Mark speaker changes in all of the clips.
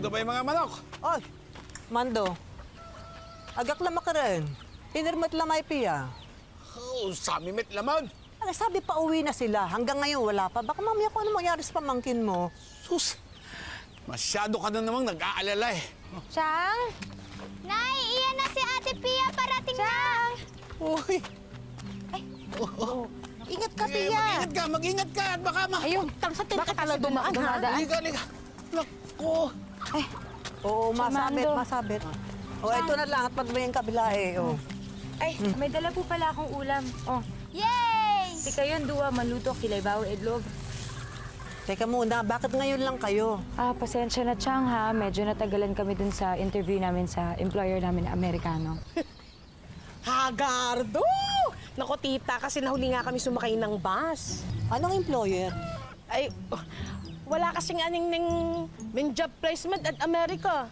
Speaker 1: Busog na ba yung mga manok?
Speaker 2: Ay, Mando. Agak lama ka rin. Pinirmat lamay piya.
Speaker 1: Oh, sami met lamon.
Speaker 2: Ano, sabi pa uwi na sila. Hanggang ngayon wala pa. Baka mamaya kung ano mangyari sa pamangkin mo.
Speaker 1: Sus, masyado ka na namang nag-aalala eh.
Speaker 3: Chang? Nay, iyan na si Ate Pia parating na.
Speaker 1: Uy,
Speaker 3: Ingat ka,
Speaker 1: mag-ingat ka at baka
Speaker 3: Ayun, talsatin ka pala dumaan, ha?
Speaker 1: Liga. Naku.
Speaker 2: Oo, masabit,
Speaker 3: Mando.
Speaker 2: masabit. O, ito na lang at magmayang kabila eh. Oh.
Speaker 4: Ay, may dala po pala akong ulam. Oh,
Speaker 3: Yay!
Speaker 4: si kayon duwa maluto kilaybaw idlog.
Speaker 2: Teka muna, bakit ngayon lang kayo?
Speaker 4: Pasensya na, Chang, ha. Medyo natagalan kami dun sa interview namin sa employer namin na Amerikano.
Speaker 5: Hagardo! Naku, tita, kasi nahuli nga kami sumakay ng bus.
Speaker 2: Anong employer?
Speaker 5: Ay, wala kasing ng job placement at Amerika.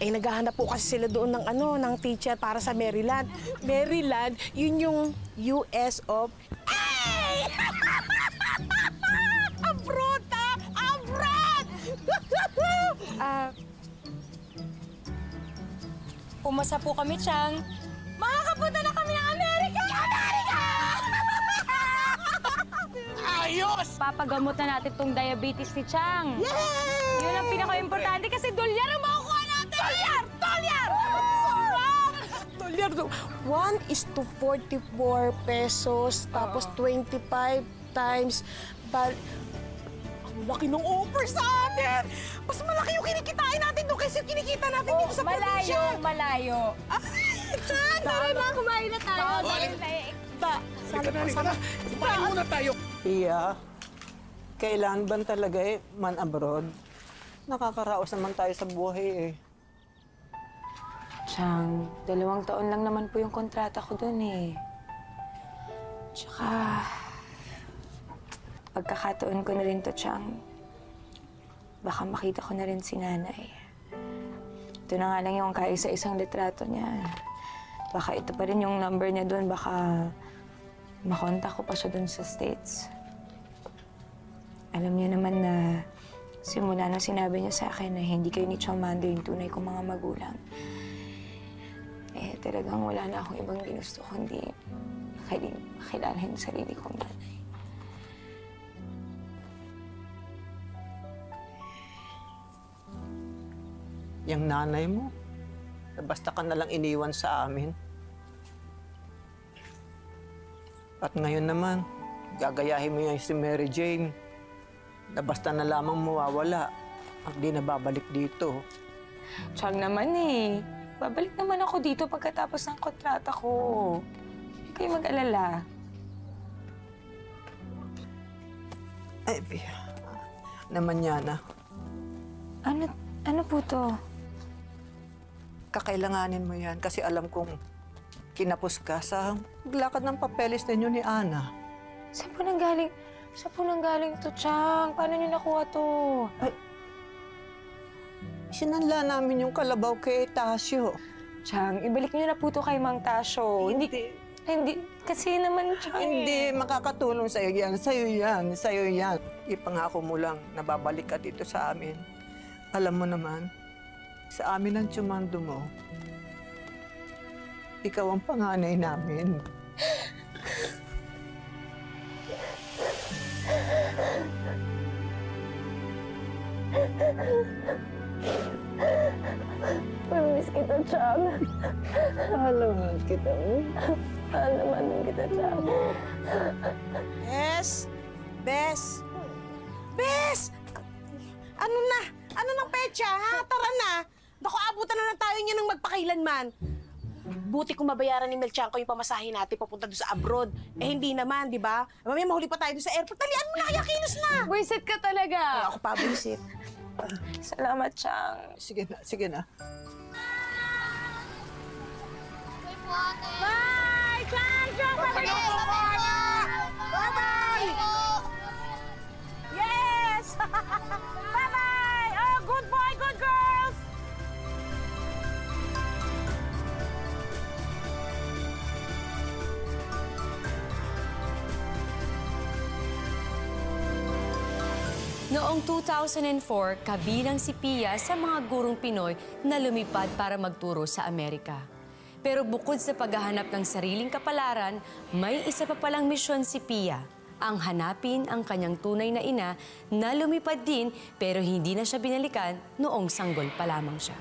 Speaker 5: Eh, naghahanap po kasi sila doon ng teacher para sa Maryland. Maryland, yun yung US of... Ay! Abroad, ha? Abroad!
Speaker 4: Umasa po kami, Chang. Makakapunta na kami ng Amerika! Amerika!
Speaker 1: Ayos!
Speaker 4: Papagamot na natin tong diabetes ni Chang. Yay! Yun ang pinaka-importante kasi dolyar ang makukuha natin!
Speaker 5: Dolyar! Dolyar! Dolyar! 1:44 pesos, tapos 25 times... Ang laki ng offer sa atin! Mas malaki yung kinikitain natin doon kaysa yung kinikita natin dito sa probinsya.
Speaker 4: malayo.
Speaker 5: Chan, tara na, kumain na tayo.
Speaker 1: Halika na. Kumain muna tayo.
Speaker 2: Iya, kailan ba talaga eh, man abroad? Nakakaraos naman tayo sa buhay eh.
Speaker 4: Chang, 2 taon lang naman po yung kontrata ko dun eh. Tsaka, pagkakataon ko na rin to, Chang. Baka makita ko na rin si nanay. Ito na nga lang yung kaisa-isang litrato niya. Baka ito pa rin yung number niya dun. Baka makontak ko pa siya dun sa States. Alam niya naman na simula nung sinabi niya sa akin na hindi kayo ni Chang Mando yung tunay kong mga magulang. Eh, talagang wala na akong ibang ginusto kundi makilala yung sarili kong nanay.
Speaker 2: Yang nanay mo, basta ka nalang iniwan sa amin. At ngayon naman, gagayahin mo yan si Mary Jane na basta na lamang mawawala at di na babalik dito.
Speaker 4: Chang naman eh. Babalik naman ako dito pagkatapos ng kontrata ko. Hindi kayo mag-alala.
Speaker 2: Ay, naman yan ah.
Speaker 4: Ano po to?
Speaker 2: Kakailanganin mo yan kasi alam kong kinapos ka sa lakad ng papeles ninyo ni Ana.
Speaker 4: Saan po nanggaling to, Chang? Paano niyo nakuha to?
Speaker 2: Sinanla namin yung kalabaw kay Tasyo.
Speaker 4: Chang, ibalik niyo na po to kay Mang Tasyo. Hindi. Kasi naman, Chang.
Speaker 2: Hindi makakatulong sa'yo yan. Sa'yo yan. Ipangako mo lang na babalik ka dito sa amin. Alam mo naman, sa amin ang tsumando mo. Ikaw ang panganay namin.
Speaker 4: Mamiss kita, Chang.
Speaker 2: Alam kita mo.
Speaker 4: Naman kita, Chang.
Speaker 5: Bes! Bes! Bes! Ano na? Ano ng petsa, ha? Tara na! Naku, abutan na lang tayo niya ng magpakailanman. Buti kung mabayaran ni Melchanko yung pamasahe natin papunta doon sa abroad. Eh, hindi naman, di ba? Mamaya mahuli pa tayo doon sa airport. Talian mo na, kaya kilos na!
Speaker 4: Buisit ka talaga.
Speaker 5: Ay, ako pa, visit.
Speaker 4: Salamat, Chang.
Speaker 2: Sige na, sige na.
Speaker 5: Bye! Chang! Chang! Bye-bye! Yes! Bye-bye! Oh, good boy, good girls!
Speaker 6: Noong 2004, kabilang si Pia sa mga gurong Pinoy na lumipad para magturo sa Amerika. Pero bukod sa paghahanap ng sariling kapalaran, may isa pa palang misyon si Pia, ang hanapin ang kanyang tunay na ina na lumipad din pero hindi na siya binalikan noong sanggol pa lamang siya.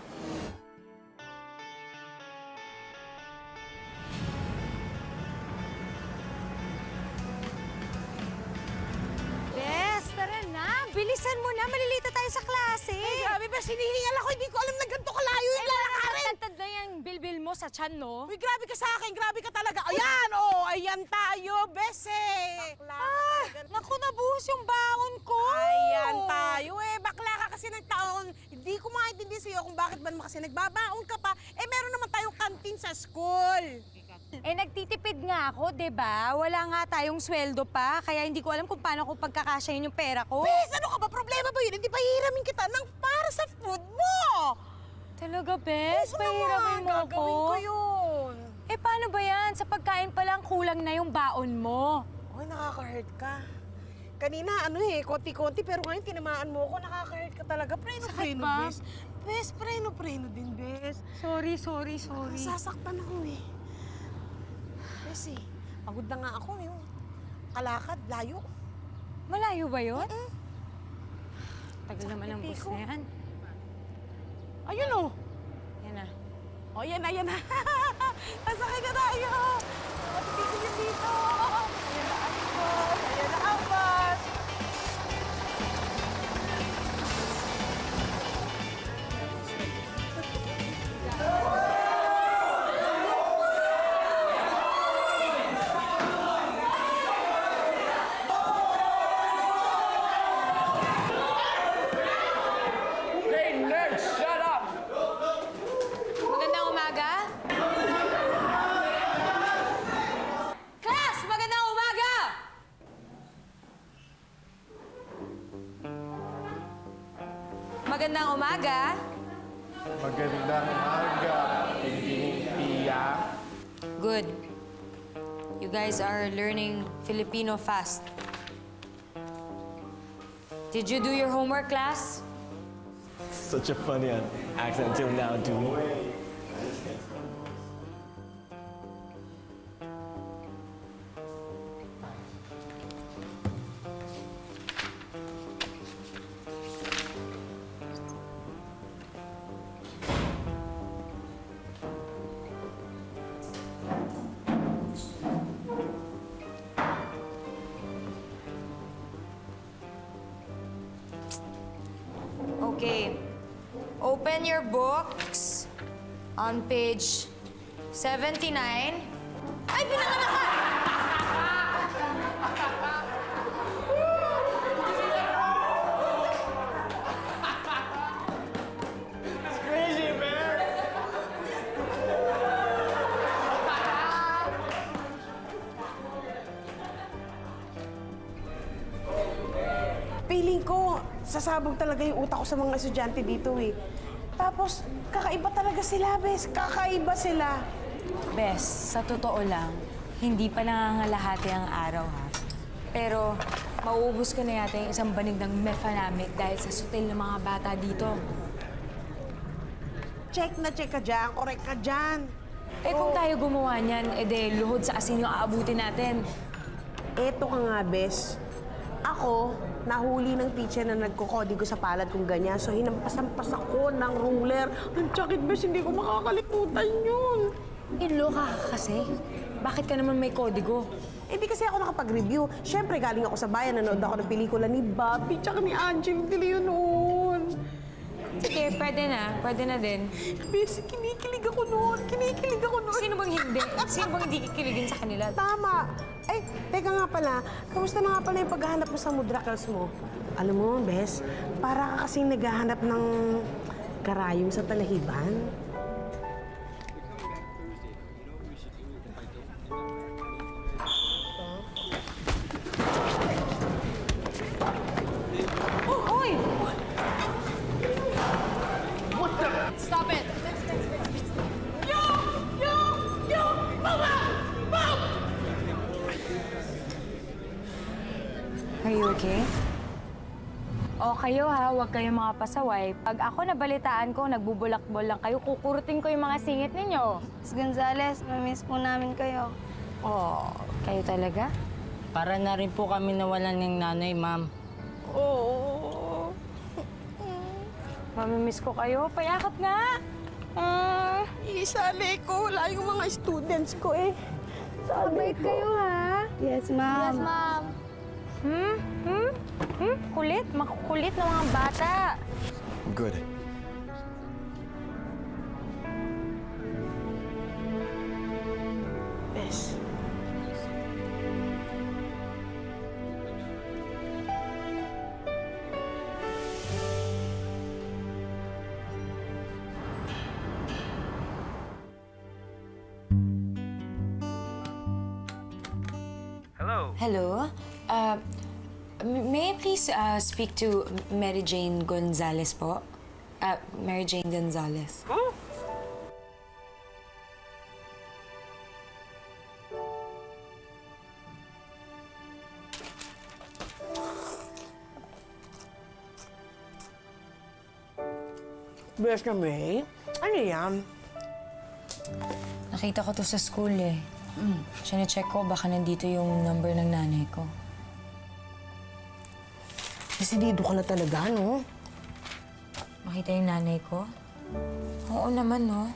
Speaker 7: Bes, tara na. Bilisan mo na. Malilito tayo sa klase.
Speaker 5: Ay, grabe, Bes. Hinihingal ako. Hindi ko alam na ganito kalayo yung lalakarin.
Speaker 7: Tatad na yung bilbil mo sa tiyan, no?
Speaker 5: Uy, grabe ka sa akin. Grabe ka talaga. Ayan, oh. Ayan tayo, Bes, eh.
Speaker 7: Naku, nabuhos yung baon ko.
Speaker 5: Ayan tayo, eh. Bakla ka kasi ng taon. Hindi ko maintindihan sa'yo kung bakit ba naman kasi nagbabaon ka pa. Eh, meron naman tayong kantin sa school.
Speaker 7: Eh, nagtitipid nga ako, 'di ba? Wala nga tayong sweldo pa, kaya hindi ko alam kung paano ko pagkakasyahin yung pera ko.
Speaker 5: Bes, ano ka ba? Problema ba yun? Hindi pa hihiramin kita ng para sa food mo.
Speaker 7: Talaga, Bes? Pahiramin mo ako?
Speaker 5: Gagawin ko yun.
Speaker 7: Eh, paano ba yan? Sa pagkain pa lang kulang na yung baon mo.
Speaker 5: Uy, nakaka-hurt ka. Kanina, konti-konti, pero ngayon tinamaan mo ako. Nakaka-hurt ka talaga. Preno-preno,
Speaker 7: ba?
Speaker 5: Bes. Bes, preno-preno din, Bes.
Speaker 7: Sorry.
Speaker 5: Nasasaktan ako, eh. Bes, pagod na nga ako, yung kalakad, layo.
Speaker 7: Malayo ba yun? Tagal naman ang
Speaker 5: Sakit,
Speaker 7: bus
Speaker 5: Tiko.
Speaker 7: na yan.
Speaker 5: Ayun, oh.
Speaker 7: Yan na.
Speaker 5: O, yan na. Nasakay ka tayo. Matitigil yun dito. Ayan na ang bus. Ayan na ang bus.
Speaker 7: Magandang umaga. Class, magandang umaga! Magandang umaga.
Speaker 8: Magandang umaga, Pia.
Speaker 7: Good. You guys are learning Filipino fast. Did you do your homework, class?
Speaker 9: Such a funny accent till now, dude.
Speaker 7: Okay. Open your books on page 79. Ay, pinanganak ka!
Speaker 9: Crazy, man!
Speaker 5: Feeling ko, sasabog talaga yung utak ko sa mga estudyante dito, eh. Tapos, kakaiba talaga sila, Bes. Kakaiba sila.
Speaker 7: Bes, sa totoo lang, hindi pa nangangalahati ang araw, ha? Pero, mauubos ko na yata yung isang banig ng mefenamic dahil sa sutil ng mga bata dito.
Speaker 5: Check na check ka dyan. Correct ka dyan.
Speaker 7: Eh, kung tayo gumawa niyan, edi luhod sa asin yung aabutin natin.
Speaker 5: Eto ka nga, Bes. Ako, nahuli ng teacher na nagkukodigo sa palad kung ganyan. So, hinampas-ampas ako ng ruler. Ang sakit, Bes. Hindi ko makakalimutan yun.
Speaker 7: Loka ka kasi. Bakit ka naman may kodigo?
Speaker 5: Eh, di kasi ako nakapag-review. Siyempre, galing ako sa bayan. Nanood ako ng pelikula ni Bobby tsaka ni Angel De Leon noon.
Speaker 7: Sige, pwede na din.
Speaker 5: Bes, kinikilig ako noon. Kinikilig ako noon.
Speaker 7: Sino bang hindi? Sino bang hindi kikiligin sa kanila?
Speaker 5: Tama. Ay, teka nga pala. Kamusta na nga pala yung paghahanap mo sa mudrakels mo? Alam mo, Bes, para ka kasing naghahanap ng karayom sa talahiban.
Speaker 7: Hoy!
Speaker 6: Stop it!
Speaker 7: Are you okay? O kayo ha, huwag kayong mga pasaway. Pag ako nabalitaan ko, nagbubulakbol lang kayo, kukurutin ko yung mga singit ninyo.
Speaker 3: Miss Gonzales, mamiss po namin kayo.
Speaker 7: Oh, kayo talaga?
Speaker 10: Para na rin po kami nawalan ng nanay, ma'am.
Speaker 2: Oo.
Speaker 7: Mamimiss ko kayo. Payakap nga!
Speaker 2: Isali ko. Wala yung mga students ko eh.
Speaker 3: Mabait kayo, ha? Yes, ma'am. Yes, ma'am.
Speaker 7: Kulit? Makukulit ng mga bata.
Speaker 9: Good.
Speaker 5: Bes.
Speaker 4: Hello? May I please speak to Mary Jane Gonzalez po? Mary Jane Gonzalez.
Speaker 5: Bes na May? Ano yan?
Speaker 7: Nakita ko to sa school eh. Sine-check ko, baka nandito yung number ng nanay ko.
Speaker 5: Desidido ka na talaga, no?
Speaker 7: Makita yung nanay ko? Oo naman, no?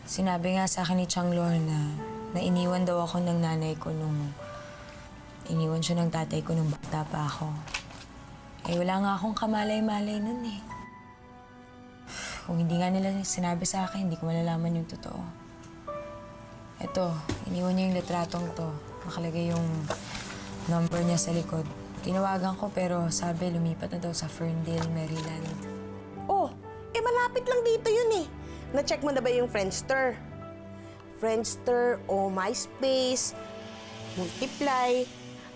Speaker 7: Sinabi nga sa akin ni Changlor na iniwan daw ako ng nanay ko nung iniwan siya ng tatay ko nung bata pa ako. Eh, wala nga akong kamalay-malay nun eh. Kung hindi nga nila sinabi sa akin, hindi ko malalaman yung totoo. Eto, iniwan niya yung litratong to. Nakalagay yung number niya sa likod. Tinawagan ko pero sabi lumipat na daw sa Ferndale, Maryland.
Speaker 5: Oh, malapit lang dito yun eh. Na-check mo na ba yung Friendster? Friendster o MySpace, Multiply.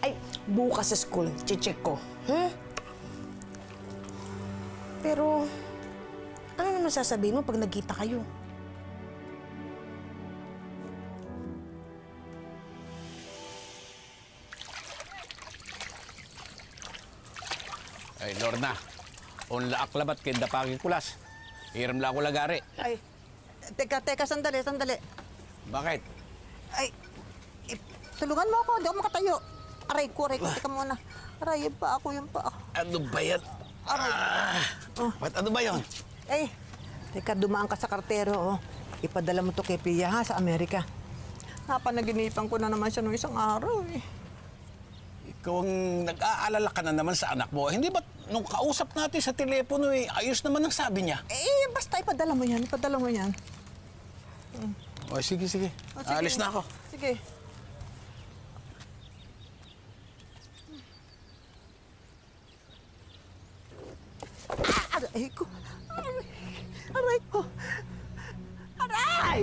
Speaker 5: Ay, bukas sa school, check ko. Pero, ano naman sasabihin mo pag nagkita kayo?
Speaker 1: Ay, Lorna. Unla aklabat kay dapagi kulas. Hiram la ako lagari.
Speaker 2: Ay, teka, sandali.
Speaker 1: Bakit?
Speaker 2: Ay, tulungan mo ako. Hindi ako makatayo. Aray ko. Teka muna. Aray, yung pa ako.
Speaker 1: Ano ba yan? Ba't ano ba yun?
Speaker 2: Ay, teka, dumaan ka sa kartero, oh. Ipadala mo to kay Pia, ha, sa Amerika. Napanaginipan ko na naman siya nung isang araw, eh.
Speaker 1: Ikaw ang nag-aalala ka na naman sa anak mo. Hindi ba't nung kausap natin sa telepono ayos naman ang sabi niya?
Speaker 2: Eh, basta ipadala mo yan.
Speaker 1: O, sige.
Speaker 2: Oh, sige.
Speaker 1: Alis na ako.
Speaker 2: Sige. Aray ko. Aray ko. Aray!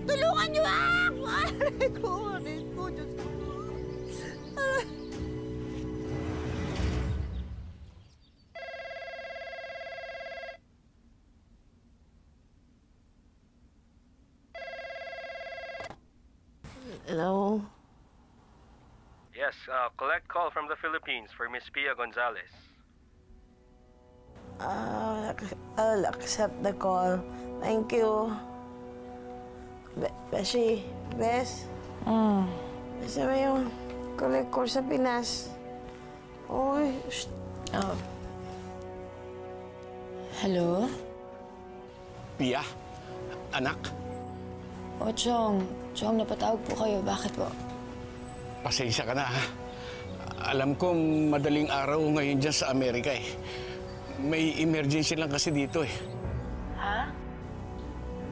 Speaker 2: Tulungan niyo ako! Aray ko. Diyos ko. Aray.
Speaker 5: Hello?
Speaker 11: Yes, collect call from the Philippines for Miss Pia Gonzalez.
Speaker 5: I'll accept the call. Thank you. Beshi, Bes? Besi mo yung collect call sa Pinas. Uy, shh.
Speaker 4: Hello?
Speaker 1: Pia? Anak?
Speaker 4: O, Chong, napatawag po kayo. Bakit po?
Speaker 1: Pasensya ka na, ha? Alam ko madaling araw ngayon dyan sa Amerika, eh. May emergency lang kasi dito, eh.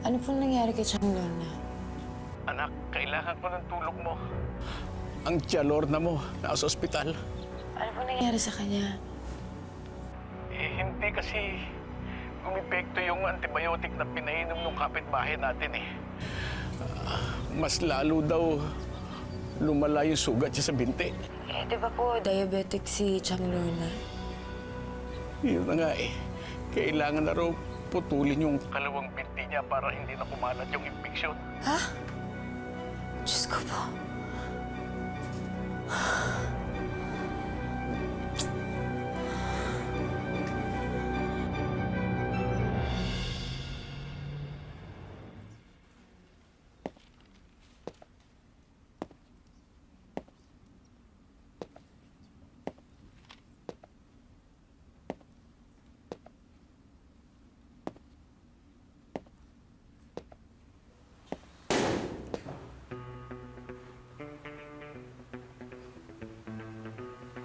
Speaker 4: Ano pong nangyari kay Changlor na?
Speaker 1: Anak, kailangan ko ng tulong mo. Ang tia Lorna mo, nasa ospital.
Speaker 4: Ano pong nangyari sa kanya?
Speaker 1: Eh, hindi kasi umipekto yung antibiotic na pinainom ng kapitbahay natin, eh. Mas lalo daw lumala yung sugat siya sa binti.
Speaker 4: Eh, di ba po diabetic si Changlor na?
Speaker 1: Yun na nga, eh. Kailangan na raw putulin yung kalawang binti niya para hindi na kumalat yung infeksyon.
Speaker 4: Ha? Diyos ko po.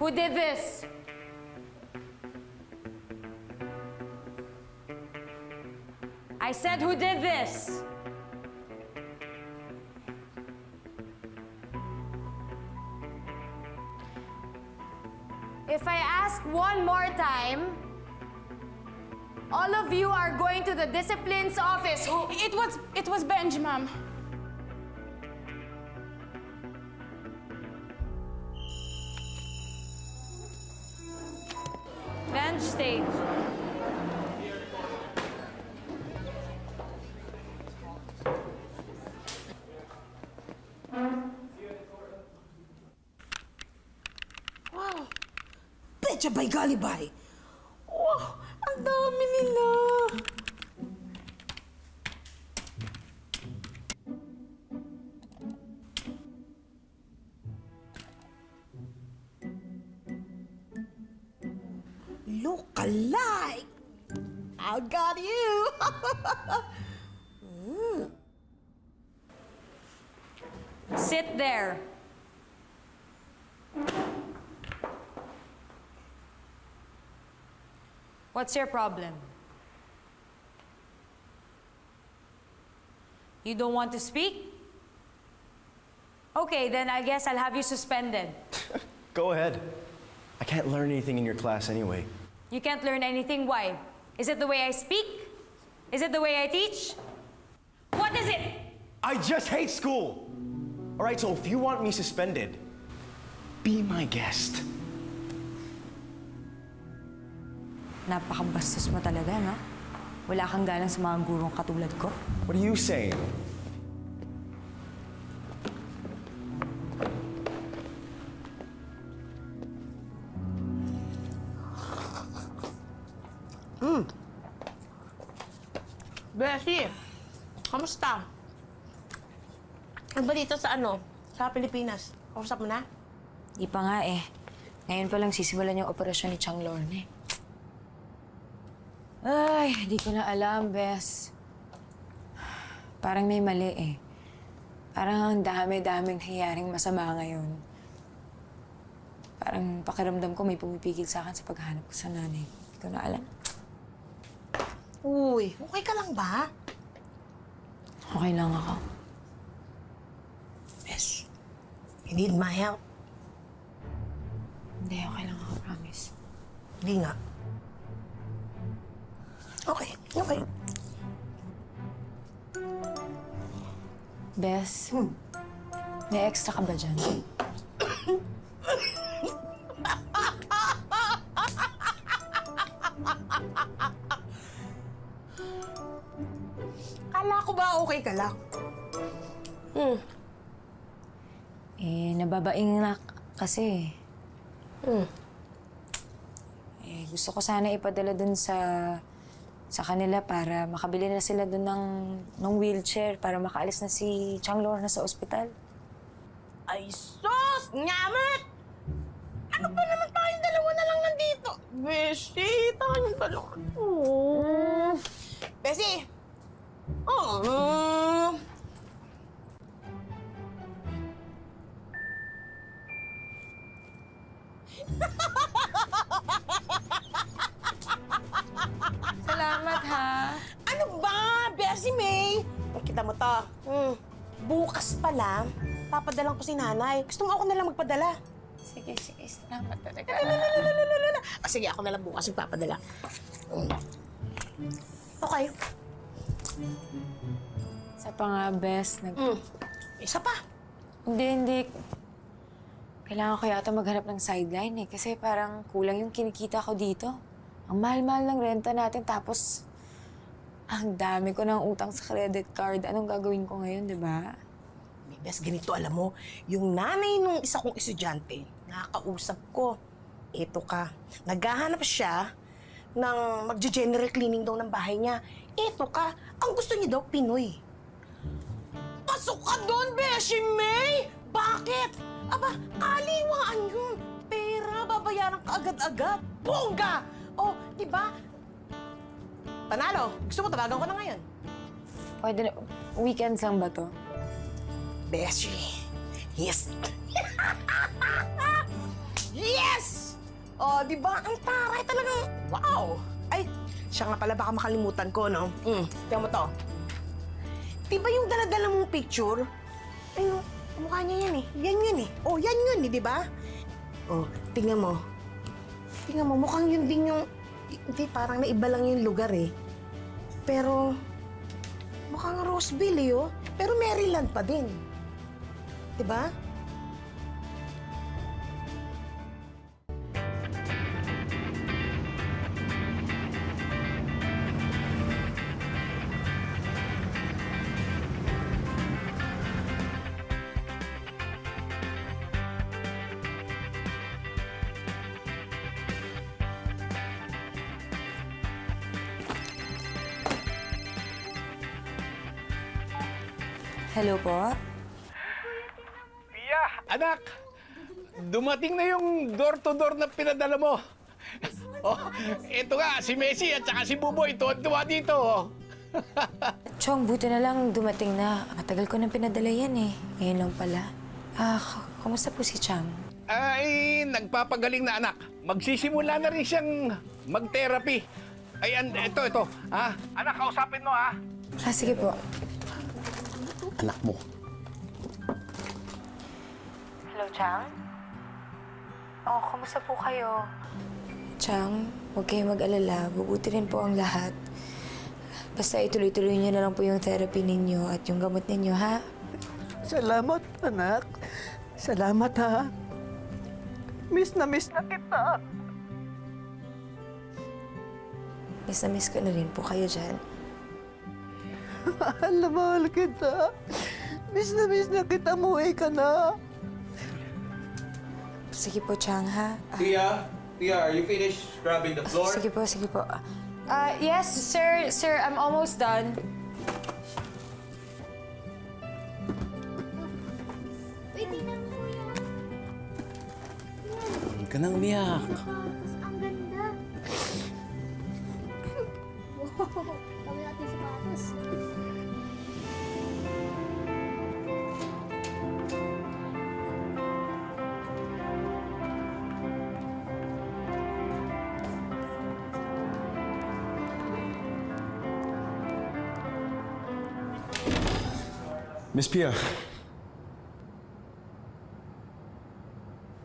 Speaker 7: Who did this? I said, who did this? If I ask one more time, all of you are going to the discipline's office.
Speaker 5: It was Benji, ma'am.
Speaker 7: Bench stage.
Speaker 5: Pecha by Galibay. Wow, ang dami nila. Look alike. I got you.
Speaker 7: Sit there. What's your problem? You don't want to speak? Okay, then I guess I'll have you suspended.
Speaker 9: Go ahead. I can't learn anything in your class anyway.
Speaker 7: You can't learn anything. Why? Is it the way I speak? Is it the way I teach? What is it?
Speaker 9: I just hate school! All right, so if you want me suspended, be my guest.
Speaker 7: Napakabastos mo talaga, no? Wala kang galang sa mga gurong katulad ko.
Speaker 9: What are you saying?
Speaker 5: Beshi, kamusta? Ang balita sa sa Pilipinas. Kausap mo na?
Speaker 7: Di pa nga eh. Ngayon pa lang sisimulan yung operasyon ni Chang Lorne. Ay, di ko na alam, Bes. Parang may mali eh. Parang ang dami-daming nangyayaring masama ngayon. Parang pakiramdam ko may pumipigil sa akin sa paghahanap ko sa nanay. Di ko na alam.
Speaker 5: Uy, okay ka lang ba?
Speaker 7: Okay lang ako.
Speaker 5: Bes, you need my help.
Speaker 7: Hindi, okay lang ako, promise.
Speaker 5: Hindi nga. Okay, okay.
Speaker 7: Bes, may extra ka ba dyan?
Speaker 5: Kala ko ba okay ka lang?
Speaker 7: Nababaing na kasi. Gusto ko sana ipadala dun sa kanila para makabili na sila dun ng wheelchair para makaalis na si Chang Lorna sa ospital.
Speaker 5: Ay, sus! Nyamat! Ano ba naman tayong dalawa na lang nandito? Beshi, tayong dalawa. Beshi!
Speaker 7: Salamat, ha?
Speaker 5: Ano ba, Beshi May? Kita mo to. Bukas pa lang, papadalang ko si nanay. Gusto mo ako na lang magpadala?
Speaker 7: Sige, salamat talaga.
Speaker 5: Sige, ako na lang bukas magpapadala. Okay.
Speaker 7: Sa pa nga, Bes,
Speaker 5: Isa pa.
Speaker 7: Hindi. Kailangan ko yata maghanap ng sideline eh. Kasi parang kulang yung kinikita ko dito. Ang mahal-mahal ng renta natin, tapos ang dami ko ng utang sa credit card. Anong gagawin ko ngayon, di ba?
Speaker 5: Bes, ganito, alam mo, yung nanay nung isa kong estudyante, nakakausap ko. Ito ka, naghahanap siya ng magge-general cleaning daw ng bahay niya. Ito ka, ang gusto niya daw, Pinoy. Pasok ka doon, Beshi May! Bakit? Aba, kaliwaan yun. Pera, babayaran ka agad-agad. Bongga! Oh, di ba? Panalo, gusto mo tawagan ko na ngayon?
Speaker 7: Pwede na, weekends lang ba to?
Speaker 5: Beshi, yes. Yes! Oh, di ba? Ang taray talagang, wow! Ay, siya nga pala, baka makalimutan ko, no? Tingnan mo to. Di ba yung daladala mong picture? Ay, no, mukha niya yan eh. Yan yun eh. Oh, yan yun eh, di ba? Oh, tingnan mo. Tingnan mo, mukhang yun din yung... Hindi, parang naiba lang yung lugar eh. Pero, mukhang Roseville eh, oh. Pero Maryland pa din. Di ba?
Speaker 7: Hello po?
Speaker 1: Pia, anak! Dumating na yung door-to-door na pinadala mo. Oh, ito nga, si Messi at saka si Buboy, tuwa dito. Oh.
Speaker 7: Chong, buti na lang dumating na. Matagal ko nang pinadala yan eh. Ngayon lang pala. Kumusta po si Chang?
Speaker 1: Ay, nagpapagaling na anak. Magsisimula na rin siyang mag-therapy. Ay, ito. Ha? Anak, kausapin mo, ha?
Speaker 7: Sige po.
Speaker 9: Anak mo.
Speaker 7: Hello, Chang? Oh, kumusta po kayo? Chang, huwag kayong mag-alala. Bubuti rin po ang lahat. Basta ituloy-tuloy niyo na lang po yung therapy ninyo at yung gamot ninyo, ha?
Speaker 2: Salamat, anak. Salamat, ha. Miss na kita.
Speaker 7: Miss na miss ko na rin po kayo dyan.
Speaker 2: Mahal na mahal kita. Miss na kita. Muwi ka na.
Speaker 7: Sige po, Chang, ha?
Speaker 9: Pia, are you finished grabbing the floor?
Speaker 7: Sige po.
Speaker 6: Yes, sir. Sir, I'm almost done.
Speaker 3: Uy, tingnan mo, kuya.
Speaker 9: Huwag ka nang umiyak.
Speaker 3: Sapatos, ang ganda. Wow, kami natin sapatos.
Speaker 9: Miss Pia,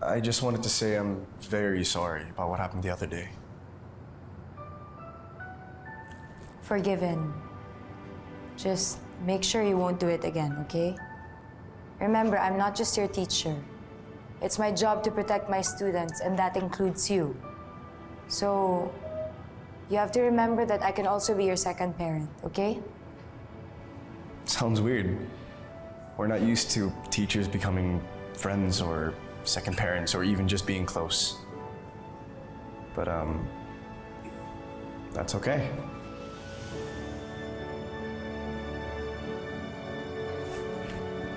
Speaker 9: I just wanted to say I'm very sorry about what happened the other day.
Speaker 7: Forgiven. Just make sure you won't do it again, okay? Remember, I'm not just your teacher. It's my job to protect my students, and that includes you. So, you have to remember that I can also be your second parent, okay?
Speaker 9: Sounds weird. We're not used to teachers becoming friends or second parents or even just being close. But, that's okay.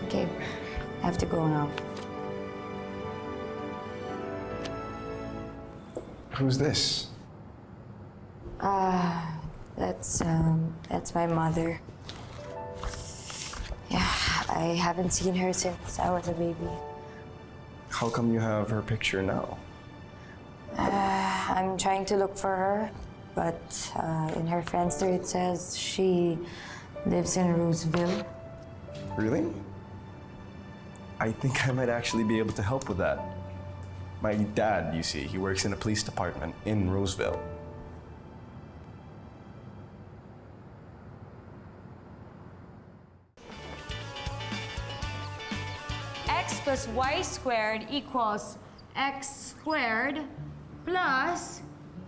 Speaker 7: Okay, I have to go now.
Speaker 9: Who's this?
Speaker 7: That's my mother. Yeah, I haven't seen her since I was a baby.
Speaker 9: How come you have her picture now?
Speaker 7: I'm trying to look for her, but in her Friendster it says she lives in Roseville.
Speaker 9: Really? I think I might actually be able to help with that. My dad, you see, he works in a police department in Roseville.
Speaker 6: X plus y squared equals x squared plus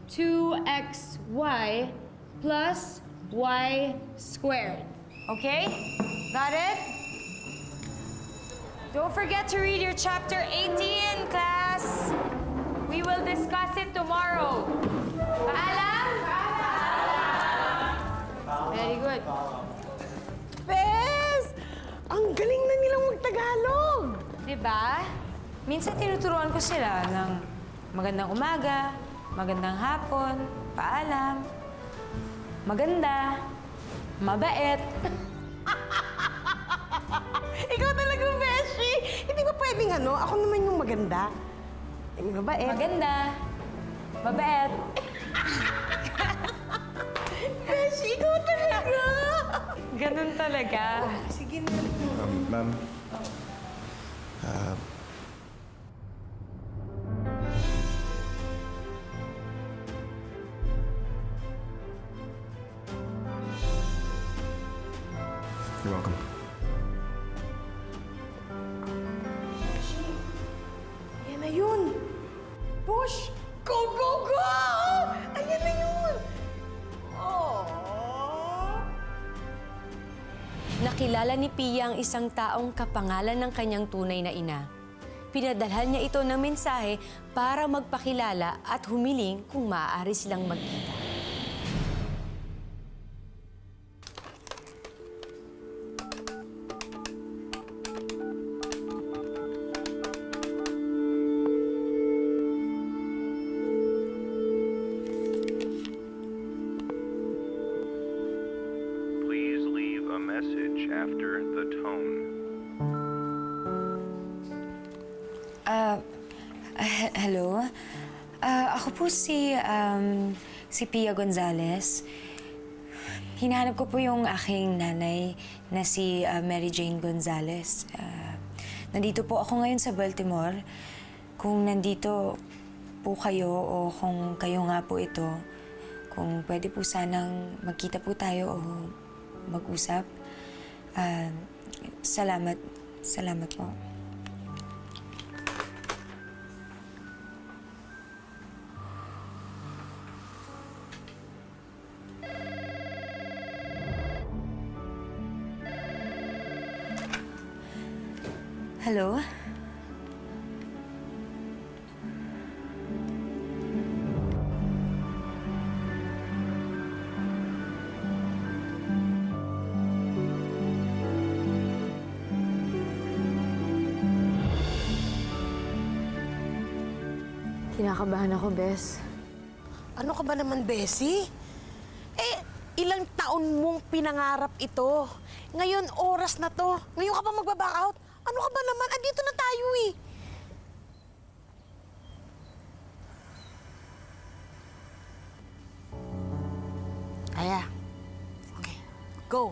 Speaker 6: 2xy plus y squared. Okay? Got it? Don't forget to read your chapter 18, class. We will discuss it tomorrow. Paalam? Very good.
Speaker 5: Bes! Ang galing na nilang mag-Tagalog!
Speaker 7: Diba? Minsan tinuturuan ko sila ng magandang umaga, magandang hapon, paalam, maganda, mabait.
Speaker 5: Ikaw talagang beshi! Hindi ba pwedeng ako naman yung maganda? Mabait.
Speaker 7: Maganda. Mabait.
Speaker 5: Beshi, ikaw talaga!
Speaker 7: Ganun talaga.
Speaker 5: Sige na.
Speaker 9: Ma'am. You're welcome.
Speaker 5: Ayan na yun. Push! Go, go, go! Ayan na yun! Oh.
Speaker 6: Nakilala ni Pia ang isang taong kapangalan ng kanyang tunay na ina. Pinadalhan niya ito ng mensahe para magpakilala at humiling kung maaari silang magkita.
Speaker 11: Please leave a message after the tone.
Speaker 7: Hello? Ako po si Pia Gonzales. Hinahanap ko po yung aking nanay na si Mary Jane Gonzales. Nandito po ako ngayon sa Baltimore. Kung nandito po kayo o kung kayo nga po ito, kung pwede po sanang magkita po tayo o mag-usap. Salamat. Salamat po. Hello?
Speaker 4: Kinakabahan ako, Bes.
Speaker 5: Ano ka ba naman, Bessie? Ilang taon mong pinangarap ito. Ngayon, oras na to. Ngayon ka pa magbaback out? Ano ka ba naman? Andito na tayo eh. Kaya. Okay. Go.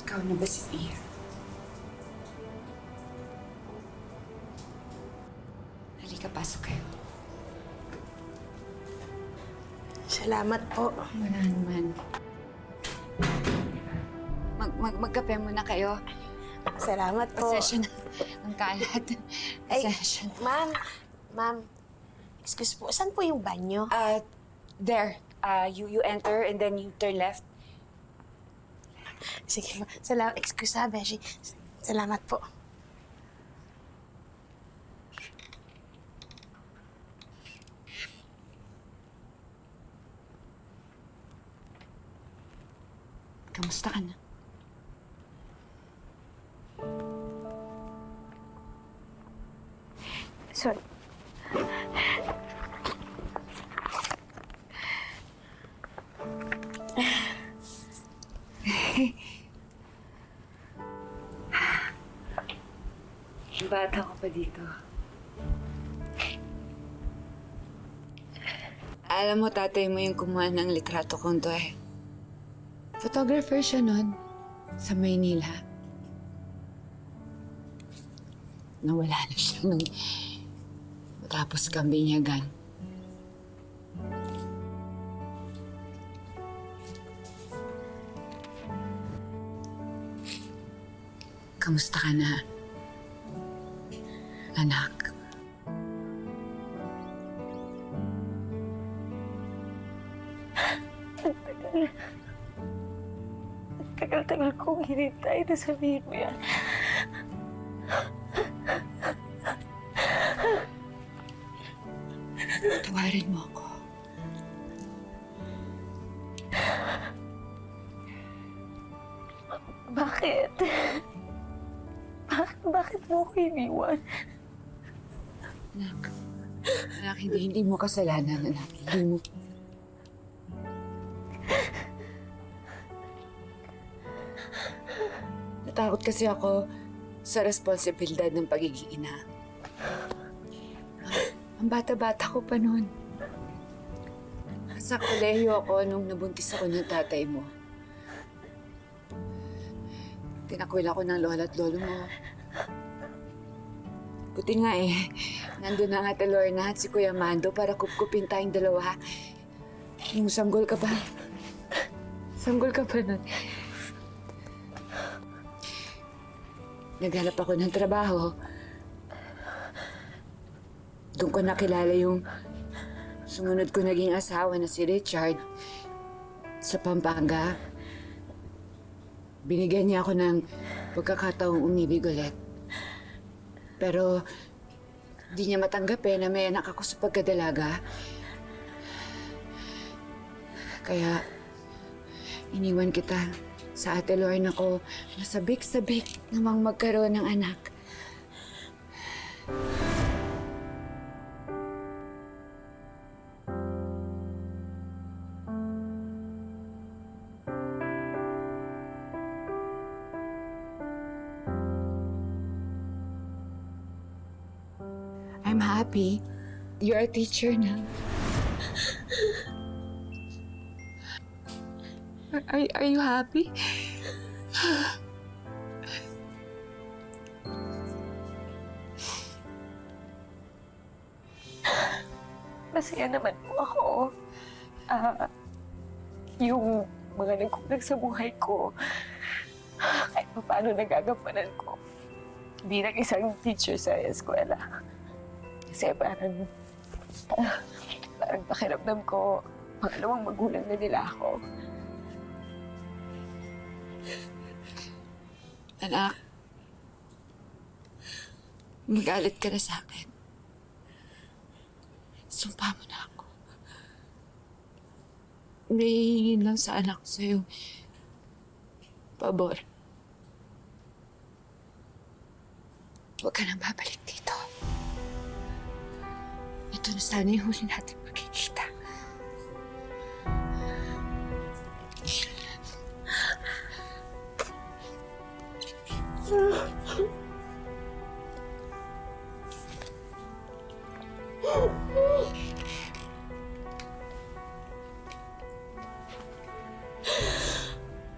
Speaker 7: Ikaw na ba si Pia? Halika, pasok kayo.
Speaker 5: Salamat po.
Speaker 7: Wala naman. Magkape muna kayo.
Speaker 5: Salamat po.
Speaker 7: Pasensya na. Ang kalat. Pasensya.
Speaker 5: Ma'am, excuse po, saan po yung banyo?
Speaker 7: There. You enter and then you turn left.
Speaker 5: Sige, salamat. Excuse ha, Beshi. Salamat po.
Speaker 7: Kamusta ka na? Sorry. Bata ko pa dito. Alam mo, tatay mo yung kumuha ng litrato kong to eh. Photographer siya nun sa Maynila. Nawala na siya nung matapos kang binyagan. Kamusta ka na, anak?
Speaker 4: Tagal-tagal kong hinintay na sabihin mo yan.
Speaker 7: Patawarin mo ako.
Speaker 4: Bakit? Bakit mo ko iniwan?
Speaker 7: Anak, hindi mo kasalanan, anak. Hindi mo. Natakot kasi ako sa responsibilidad ng pagiging ina. Ang bata-bata ko pa noon. Nasa kolehiyo ako nung nabuntis ako ng tatay mo. Tinakwil ako ng lola at lolo mo. Buti nga nandun na nga si Lorna at si Kuya Mando para kupkupin tayong dalawa. Yung sanggol ka ba? Sanggol ka ba nun? Naghanap ako ng trabaho. Doon ko nakilala yung sumunod ko naging asawa na si Richard sa Pampanga. Binigyan niya ako ng pagkakataong umibig ulit. Pero di niya matanggapin na may anak ako sa pagkadalaga. Kaya iniwan kita sa Ate Lorna ko na sabik-sabik namang magkaroon ng anak. I'm happy. You're a teacher now. Are you happy?
Speaker 4: Masaya naman po ako. Yung mga nagkulang sa buhay ko, kahit pa paano nagagampanan ko bilang isang teacher sa eskwela. Kasi parang pakiramdam ko, pangalawang magulang na nila ako.
Speaker 7: Anak, magalit ka na sa akin. Sumpa mo na ako. May hingin lang sa anak ko sa'yo. Pabor. Huwag ka nang babalik dito. Ito na sana yung huli natin magkikita.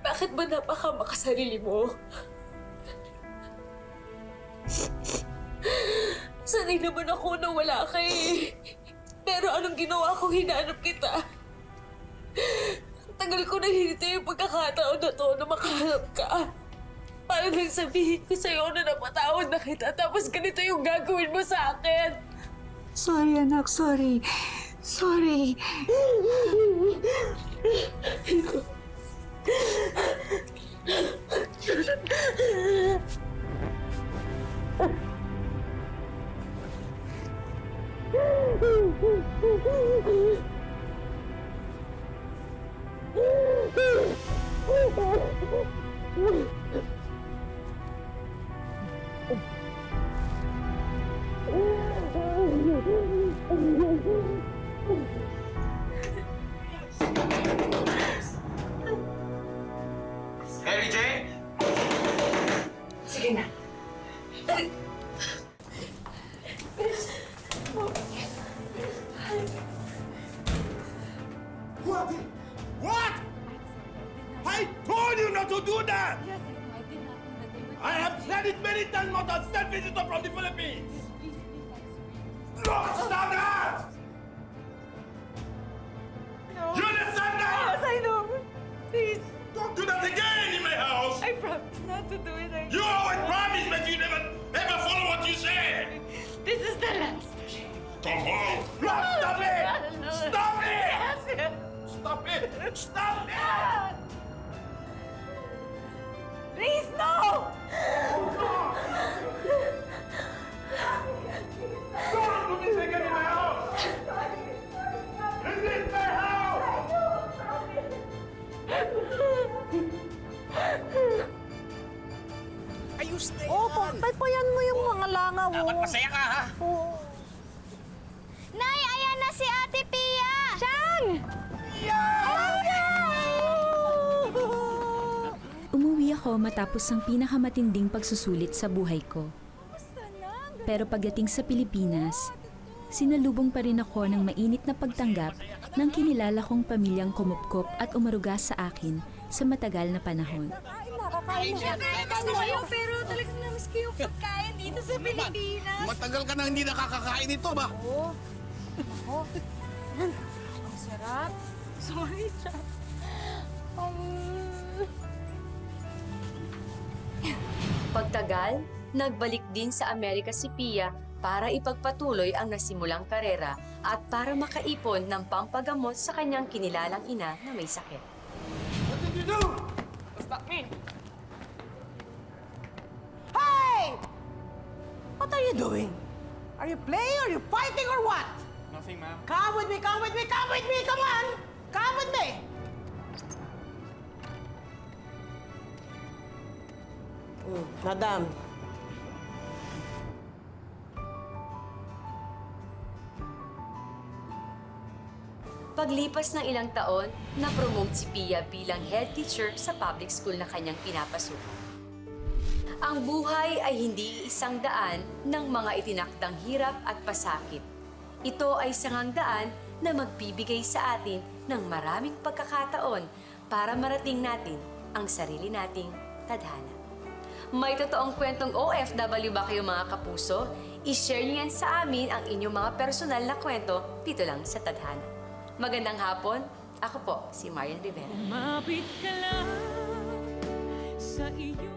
Speaker 4: Bakit ba napakamakasarili mo? Sanay naman ako na wala ka eh. Pero anong ginawa ko, hinanap kita. Ang tagal ko na hinintay yung pagkakataon na to na makahanap ka. Para lang sabihin ko sa'yo na napatawad na kita tapos ganito yung gagawin mo sa akin.
Speaker 7: Sorry, anak. Sorry. Sorry.
Speaker 8: Mary Jane?
Speaker 7: Sige na.
Speaker 8: What? What? I told you not to do that! I have said it many times, not a state visitor from the Philippines! Look, stop that! No. You understand that?
Speaker 4: Yes, I know. Please,
Speaker 8: Don't do that again in my house!
Speaker 4: I promise not to do it again.
Speaker 8: You always promise, but you never follow what you say!
Speaker 4: This is the last.
Speaker 8: Come on! Look, stop it! Stop it!
Speaker 4: Yes.
Speaker 8: Stop it! Stop it!
Speaker 4: Please, no!
Speaker 8: Don't do this again in my house!
Speaker 1: Dapat masaya ka, ha?
Speaker 3: Nay, ayan na si Ate Pia!
Speaker 4: Chang!
Speaker 12: Umuwi ako matapos ang pinakamatinding pagsusulit sa buhay ko. Pero pagdating sa Pilipinas, sinalubong pa rin ako ng mainit na pagtanggap ng kinilala kong pamilyang kumupkop at umaruga sa akin sa matagal na panahon.
Speaker 7: Pero talagang namiss ko yung pagkain dito sa Pilipinas.
Speaker 1: Matagal ka na hindi nakakakain ito ba?
Speaker 7: Ang sarap. Sorry, Chang.
Speaker 6: Pagtagal, nagbalik din sa Amerika si Pia para ipagpatuloy ang nasimulang karera at para makaipon ng pampagamot sa kanyang kinilalang ina na may sakit.
Speaker 8: What did you do?
Speaker 5: Hey! What are you doing? Are you playing? Are you fighting or what?
Speaker 11: Nothing, ma'am.
Speaker 5: Come with me, come with me, come with me, come on! Come with me! Madam.
Speaker 6: Paglipas ng ilang taon, na-promote si Pia bilang head teacher sa public school na kanyang pinapasukan. Ang buhay ay hindi isang daan ng mga itinakdang hirap at pasakit. Ito ay sangang daan na magbibigay sa atin ng maraming pagkakataon para marating natin ang sarili nating tadhana. May totoong kwentong OFW ba kayo mga kapuso? I-share niyo yan sa amin ang inyong mga personal na kwento dito lang sa Tadhana. Magandang hapon. Ako po, si Marian Rivera.
Speaker 12: Mapit ka lang sa iyo.